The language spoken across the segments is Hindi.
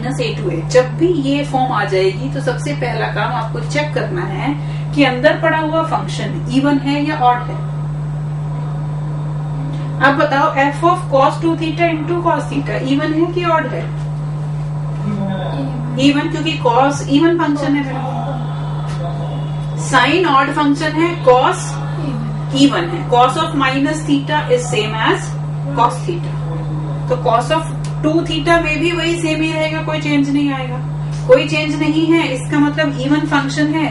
माइनस ए टू ए। जब भी ये फॉर्म आ जाएगी तो सबसे पहला काम आपको चेक करना है कि अंदर पड़ा हुआ फंक्शन इवन है या ऑड है। अब बताओ F of cos 2 theta into cos theta even है कि ऑड है? इवन, क्योंकि कॉस इवन फंक्शन है मेरा। साइन ऑड फंक्शन है, कॉस इवन है। Cos of minus theta is same as cos theta, तो कॉस ऑफ 2 थीटा में भी वही सेम ही रहेगा, कोई चेंज नहीं आएगा। कोई चेंज नहीं है, इसका मतलब इवन फंक्शन है।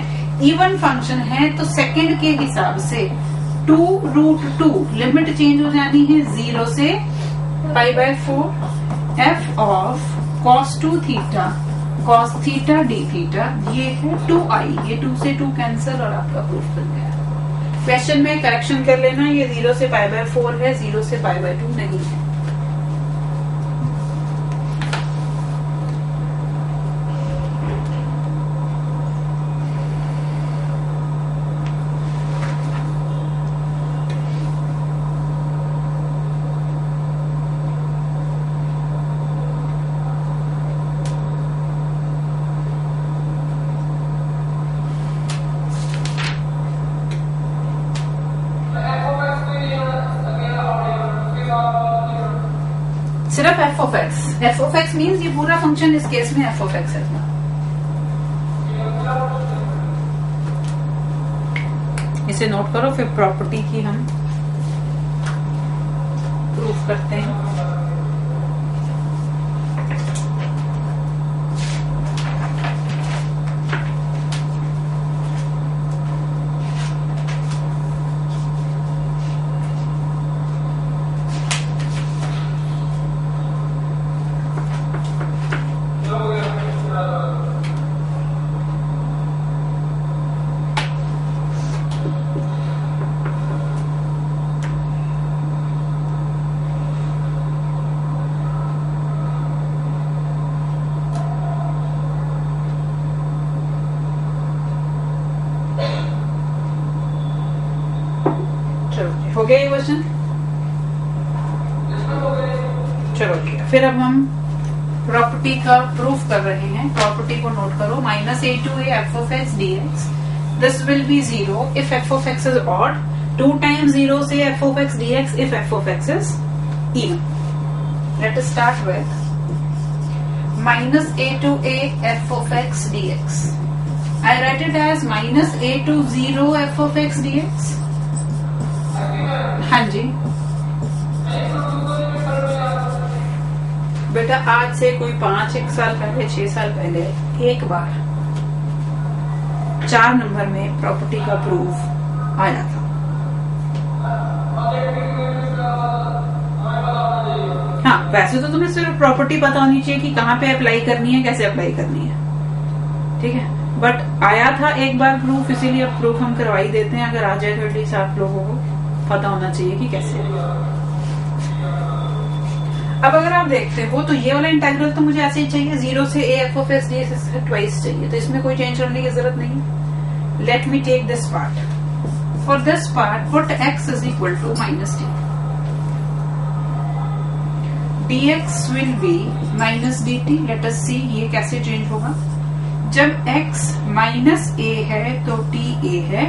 इवन फंक्शन है तो सेकंड के हिसाब से 2√2 लिमिट चेंज हो जानी है 0 से π/4। F of cos 2 theta cos theta d theta ये है 2i, ये 2 से 2 कैंसिल और आपका प्रूफ बन गया। क्वेश्चन में करेक्शन कर लेना, ये 0 से π/4 है, 0 से π/2 नहीं है। सिर्फ एफ ऑफ एक्स मीन्स ये पूरा फंक्शन इस केस में एफ ऑफ एक्स है। इसे नोट करो, फिर प्रॉपर्टी की हम प्रूफ करते हैं। हो गया ये क्वेश्चन? चलो ठीक है, फिर अब हम प्रॉपर्टी का प्रूफ कर रहे हैं। प्रॉपर्टी को नोट करो, -a2a f of x dx, this will be 0 if f of x is odd, 2 times 0 से f of x dx if f of x is even. Let us start with -a2a f of x dx. I write it as -a20 f of x dx. हाँ जी बेटा, आज से कोई 1 साल पहले 6 साल पहले एक बार 4 नंबर में प्रॉपर्टी का प्रूफ आया था। हाँ, वैसे तो तुम्हें सिर्फ प्रॉपर्टी पता होनी चाहिए कि कहाँ पे अप्लाई करनी है, कैसे अप्लाई करनी है, ठीक है। बट आया था एक बार प्रूफ, इसीलिए अब प्रूफ हम करवा ही देते हैं। अगर आ जाए तो एटलीस्ट आप लोगों को पता होना चाहिए कि कैसे। अब अगर आप देखते हो तो ये वाला इंटीग्रल तो मुझे ऐसे ही चाहिए, 0 से a f of x dx twice चाहिए, तो इसमें कोई चेंज करने की जरूरत नहीं। Let me take this part. For this part put x is equal to -t, dx will be -dt। Let us see ये कैसे चेंज होगा। जब x -a है तो t a है,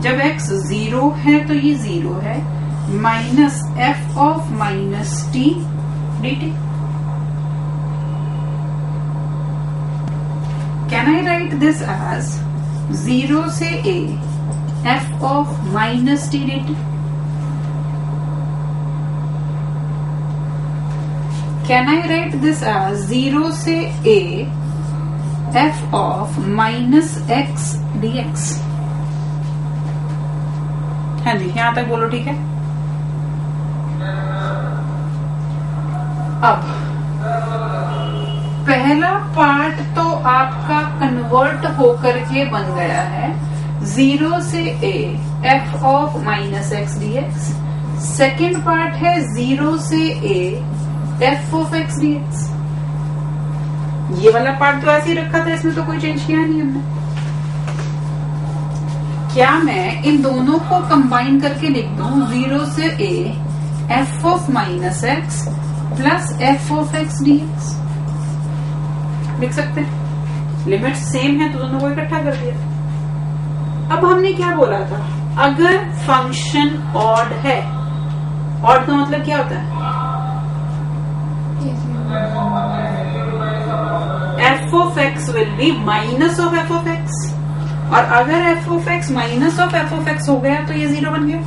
जब x 0 है तो ये 0 है, minus f of -t dt. Can I write this as 0 से a f of -t dt? Can I write this as 0 से a f of -x dx? हाँ जी, यहां तक बोलो, ठीक है। अब पहला पार्ट तो आपका कन्वर्ट होकर के बन गया है 0 से a f of -x dx। Second part है 0 से a f of x dx। ये वाला पार्ट तो ऐसे ही रखा था, इसमें तो कोई चेंज किया नहीं हमने। क्या मैं इन दोनों को कंबाइन करके लिख दूं, 0 से a f of -x plus f of x dx। लिख सकते हैं। लिमिट सेम है तो दोनों को इकट्ठा कर दिया। अब हमने क्या बोला था, अगर फंक्शन ऑड है, ऑड का मतलब क्या होता है, F of x will be minus of F of x, और अगर F of x minus of F of X हो गया तो ये 0 बन गया।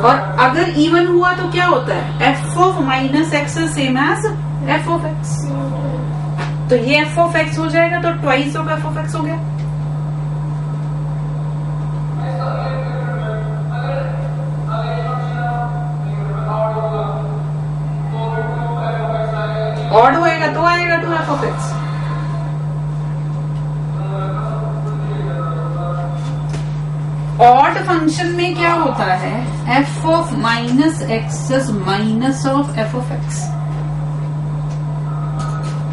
और अगर इवन हुआ तो क्या होता है, F of minus X same as F of X, तो ये एफ ऑफ एक्स हो जाएगा तो twice of F of X हो गया। ऑड होएगा तो आएगा 2 F of X. Odd function में क्या होता है, F of minus X minus of F of X.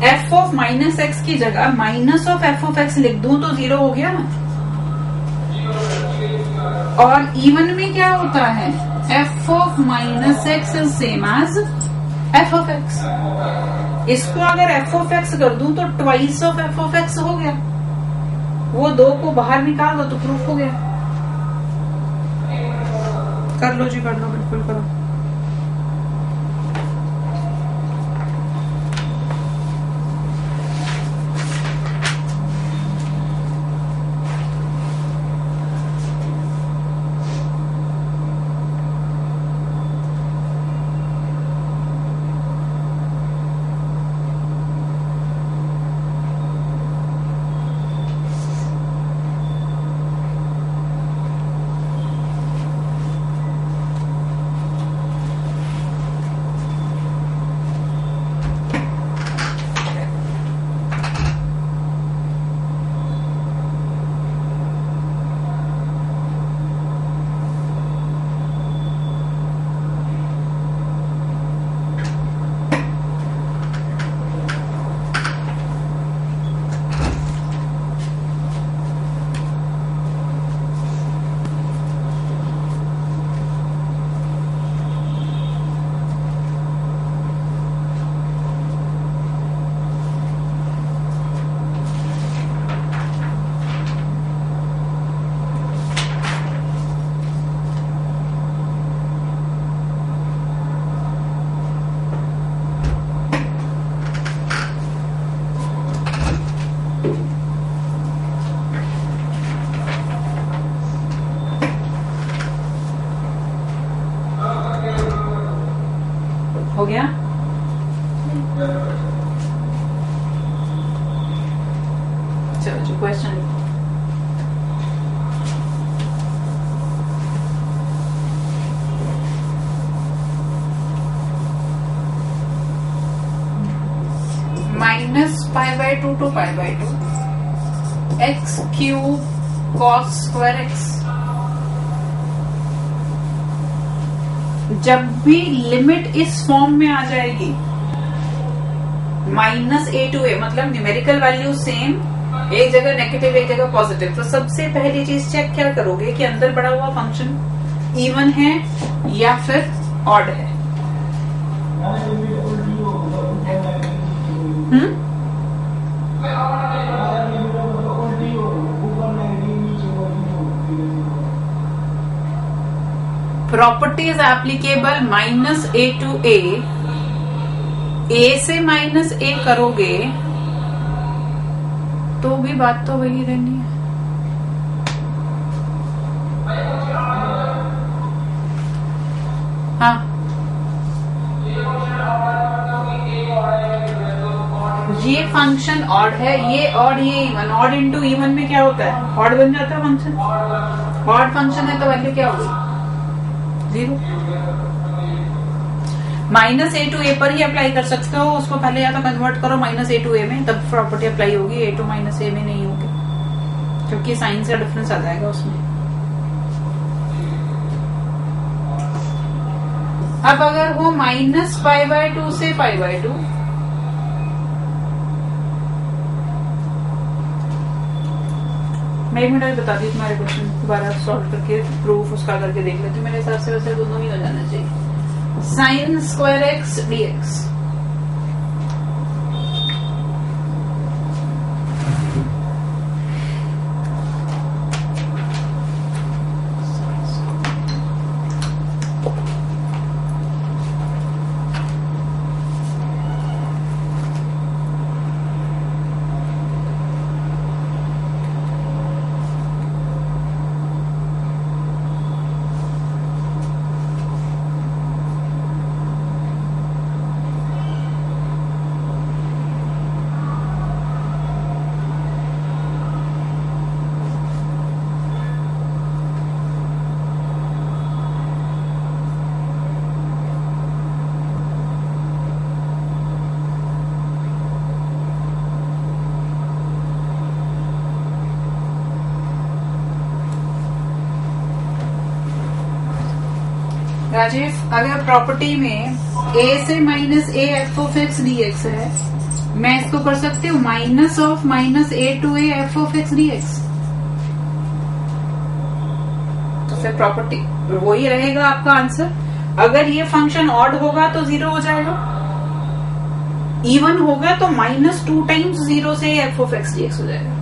F of minus X की जगह minus of F of X लिख दूं तो 0 हो गया ना। और इवन में क्या होता है, F of minus X same as F of X. इसको अगर एफ ऑफ एक्स कर दूं तो twice of F of X हो गया। वो 2 को बाहर निकाल दो तो प्रूफ हो गया। कर लो जी, कर लो, बिल्कुल करो। हो गया। चलो जी, question -π/2 to π/2 x cube cos square x। जब भी लिमिट इस फॉर्म में आ जाएगी, -a to a मतलब न्यूमेरिकल वैल्यू सेम, एक जगह नेगेटिव एक जगह पॉजिटिव, तो सबसे पहली चीज चेक क्या करोगे कि अंदर बड़ा हुआ फंक्शन इवन है या फिर ऑड है। Properties applicable -a to a से -a करोगे तो भी बात तो वही रहनी है। हाँ, ये फंक्शन ऑड है, ये ऑड ये इवन, ऑड इंटू इवन में क्या होता है, ऑड बन जाता है फंक्शन। ऑड फंक्शन है तो वैल्यू क्या होगी, 0। -a to a पर ही अप्लाई कर सकते हो, उसको पहले या तो कन्वर्ट करो -a to a में, तब प्रॉपर्टी अप्लाई होगी। a to -a में नहीं होगी क्योंकि साइन का डिफरेंस आ जाएगा उसमें। अब अगर वो -π/2 से π/2, मैं 1 मिनट बताती हूँ तुम्हारे क्वेश्चन, दोबारा सॉल्व करके प्रूफ उसका करके देख लेती हूँ। मेरे हिसाब से वैसे दोनों ही हो जाना चाहिए। sin square x dx Rajesh, अगर प्रॉपर्टी में a से minus a F of X D X है, मैं इसको कर सकती हूँ minus of minus a to a F of X D X. तो फिर प्रॉपर्टी वही रहेगा आपका आंसर। अगर ये फंक्शन ऑड होगा तो 0 हो जाएगा, इवन होगा तो माइनस 2 टाइम्स 0 से F of X D x हो जाएगा,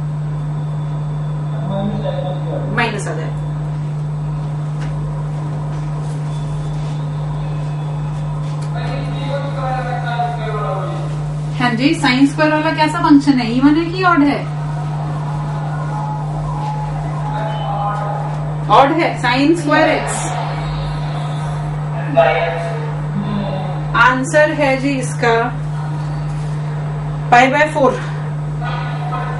माइनस आ जाएगा। हाँ जी, साइन स्क्वायर वाला कैसा फंक्शन है, इवन है कि ऑड है? ऑड है, साइन स्क्वायर एक्स। आंसर है जी इसका पाई बाय 4,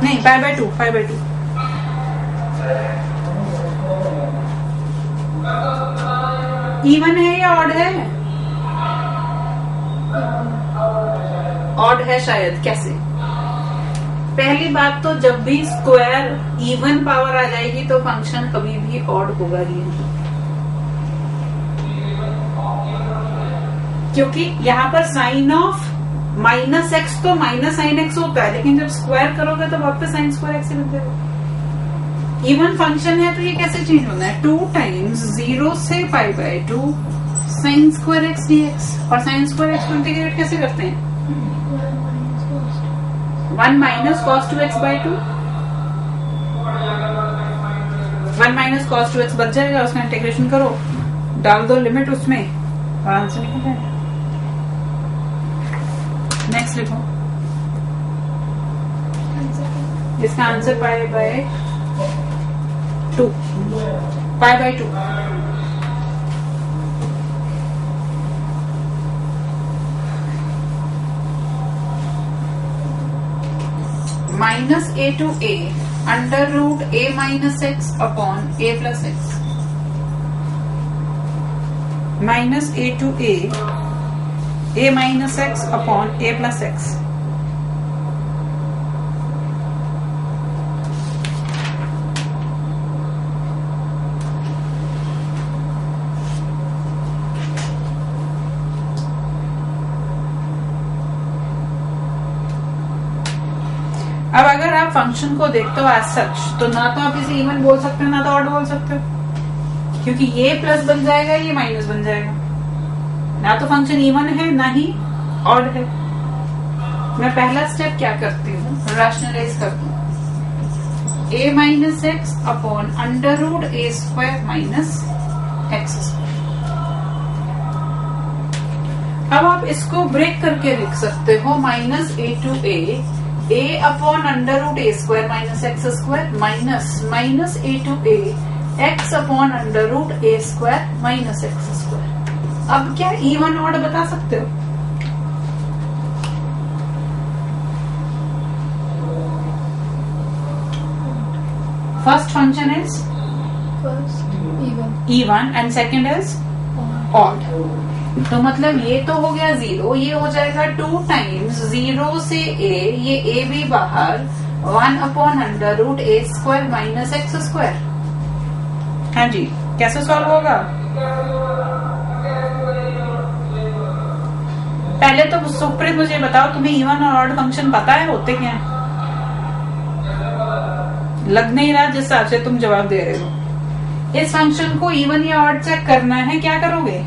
नहीं पाई बाय 2, पाई बाय 2। इवन है या ऑड है? ऑड है शायद। कैसे? पहली बात तो जब भी स्क्वायर इवन पावर आ जाएगी तो फंक्शन कभी भी ऑड होगा ही नहीं, क्योंकि यहाँ पर साइन ऑफ माइनस एक्स तो माइनस साइन एक्स होता है, लेकिन जब स्क्वायर करोगे तो वापस साइन स्क्वायर एक्स ही बन जाएगा। इवन फंक्शन है तो ये कैसे चेंज होना है? 2 टाइम्स 0 से pi by 2 sine square X D X. और साइन स्क्वायर एक्स को इंटीग्रेट कैसे करते हैं? 1 minus cos 2x by 2, 1 minus cos 2x बच जाएगा, उसका इंटीग्रेशन करो, डाल दो लिमिट उसमें, आंसर निकल जाएगा। नेक्स्ट लिखो, इसका answer pi by 2, pi by 2। Minus a to a under root a minus X upon a plus X. Minus a to a minus X upon a plus X. अब अगर आप फंक्शन को देखते हो एज सच, तो ना तो आप इसे इवन बोल सकते हो ना तो ऑड बोल सकते हो, क्योंकि ये प्लस बन जाएगा, ये माइनस बन जाएगा। ना तो फंक्शन इवन है ना ही ऑड है। मैं पहला स्टेप क्या करती हूँ, रैशनलाइज करती हूँ, a minus X upon under root a square minus X square. अब आप इसको ब्रेक करके लिख सकते हो minus a to a upon under root a square minus X square minus minus a to a x upon under root a square minus X square. अब क्या इवन ऑड बता सकते हो? First function is even and second is odd. तो मतलब ये तो हो गया 0, ये हो जाएगा 2 टाइम्स 0 से a, ये a भी बाहर, 1 upon under root a square minus X square. हाँ जी, कैसे सॉल्व होगा? पहले तो सुप्रीत मुझे बताओ, तुम्हें इवन और ऑड फंक्शन पता है होते क्या है? लग नहीं रहा जिस हिसाब से तुम जवाब दे रहे हो। इस फंक्शन को इवन या ऑड चेक करना है, क्या करोगे?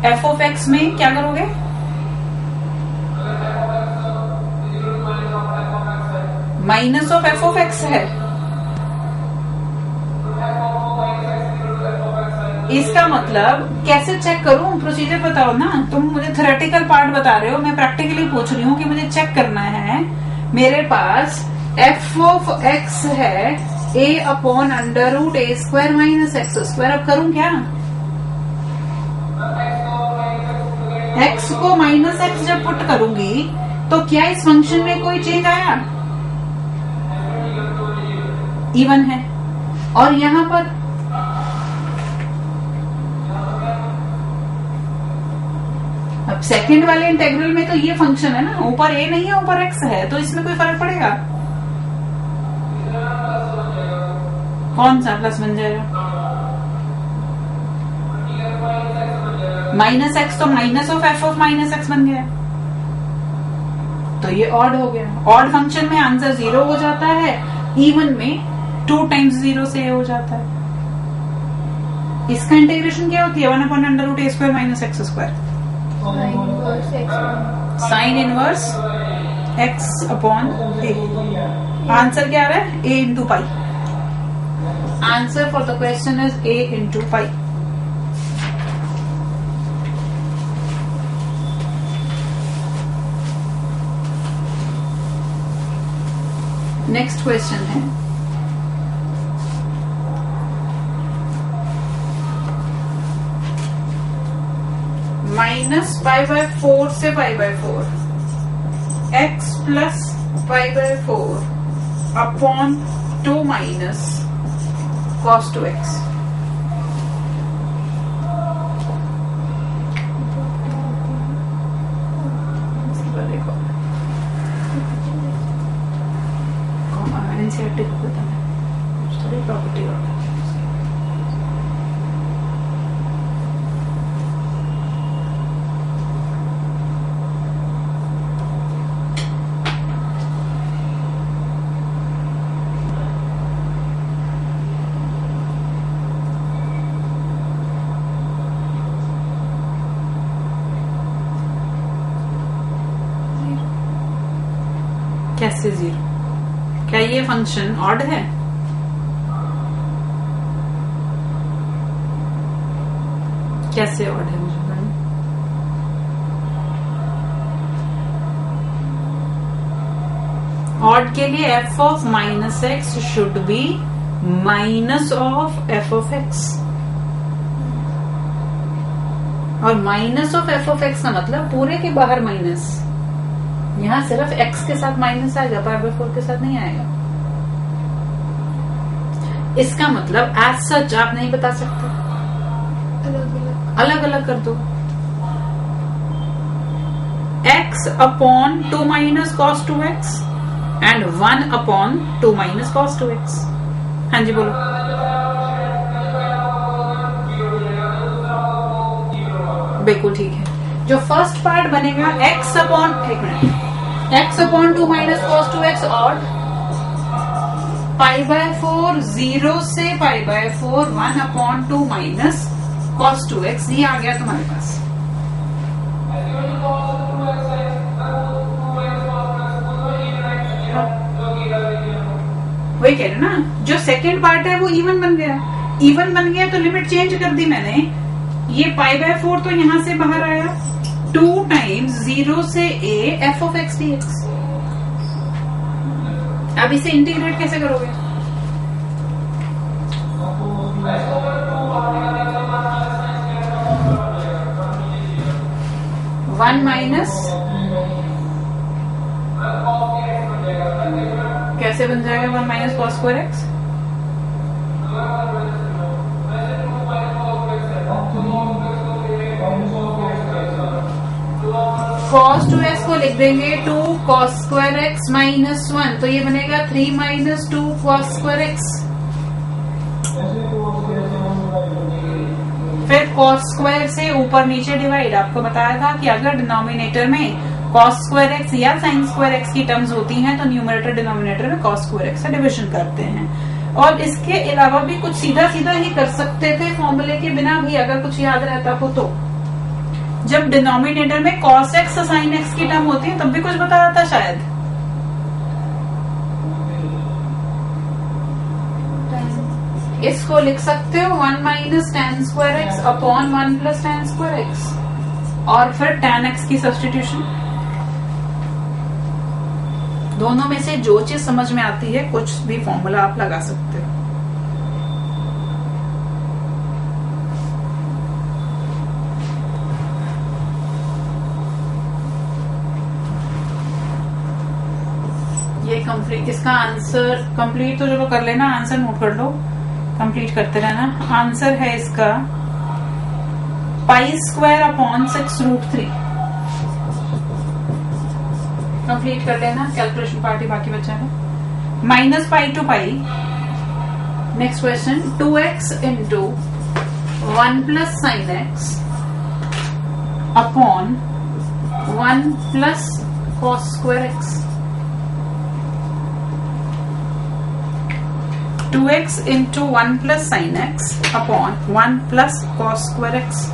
एफ ऑफ एक्स में क्या करोगे? Minus of F of X है। इसका मतलब कैसे चेक करूं? प्रोसीजर बताओ ना। तुम मुझे थ्योरेटिकल पार्ट बता रहे हो, मैं प्रैक्टिकली पूछ रही हूँ कि मुझे चेक करना है। मेरे पास एफ ऑफ एक्स है a upon under root a square minus X square. अब करूं क्या? x को माइनस एक्स जब पुट करूंगी तो क्या इस फंक्शन में कोई चेंज आया? इवन है। और यहां पर अब सेकंड वाले इंटेग्रल में तो ये फंक्शन है ना, ऊपर a नहीं है ऊपर x है, तो इसमें कोई फर्क पड़ेगा? कौन सा प्लस बन जाएगा? माइनस एक्स तो minus of F of minus x बन गया, तो ये ऑड हो गया। ऑड फंक्शन में आंसर 0 हो जाता है, इवन में 2 टाइम्स 0 से हो जाता है। इसका इंटीग्रेशन क्या होती है? 1/√a² minus x square, sine inverse x upon a। Answer क्या आ रहा है? a into pi. Answer for the question is a into pi. Next question है -π/4 से π/4 x plus π/4 upon 2 minus cos 2x। NCERT को पता है, थोड़ी प्रॉपर्टी होता है। कैसे 0? क्या ये फंक्शन ऑड है? कैसे ऑड है मुझे बताइए। ऑड के लिए f of minus x should be minus of f of x, और minus of f of x का मतलब पूरे के बाहर माइनस। यहाँ सिर्फ x के साथ माइनस आएगा, π/4 के साथ नहीं आएगा। इसका मतलब एज सच आप नहीं बता सकते, अलग अलग कर दो। x upon 2 minus cos 2x and 1 upon 2 minus cos 2x। हाँ जी बोलो। बिल्कुल ठीक है। जो फर्स्ट पार्ट बनेगा x upon 2 minus cos 2x और π/4 0 से π/4 1 अपॉन 2 माइनस cos 2x, ये आ गया तुम्हारे पास। वही कह रहे ना, जो सेकेंड पार्ट है वो इवन बन गया। इवन बन गया तो लिमिट चेंज कर दी मैंने। ये π/4 तो यहां से बाहर आया, 2 टाइम्स 0 से a f of x dx। अब इसे इंटीग्रेट कैसे करोगे? वन माइनस कैसे बन जाएगा? 1 minus cos square x। cos 2x को लिख देंगे 2 cos स्क्वायर x माइनस 1, तो ये बनेगा 3 माइनस 2 cos स्क्वायर x। फिर cos स्क्वायर से ऊपर नीचे डिवाइड। आपको बताया था कि अगर डिनोमिनेटर में cos स्क्वायर x या sin स्क्वायर x की टर्म्स होती हैं तो न्यूमरेटर डिनोमिनेटर में cos स्क्वायर x से डिविजन करते हैं। और इसके अलावा भी कुछ सीधा सीधा ही कर सकते थे फॉर्मूले के बिना भी, अगर कुछ याद रहता हो तो। जब डिनोमिनेटर में cos x और sin x की टर्म होती है तब भी कुछ बता रहा था शायद। इसको लिख सकते हो 1 minus tan square x upon 1 plus tan square x, और फिर tan x की सब्स्टिट्यूशन। दोनों में से जो चीज समझ में आती है कुछ भी फॉर्मूला आप लगा सकते हो। ये कंप्लीट, इसका आंसर कंप्लीट तो चलो कर लेना, आंसर नोट कर लो, कंप्लीट करते रहना। आंसर है इसका π² अपॉन 6√3। कंप्लीट कर लेना, कैलकुलेशन पार्टी बाकी बचा है। -π to π next question 2x into 1 plus sine x upon 1 plus cos square x. 2x into 1 plus sine x upon 1 plus cos square x.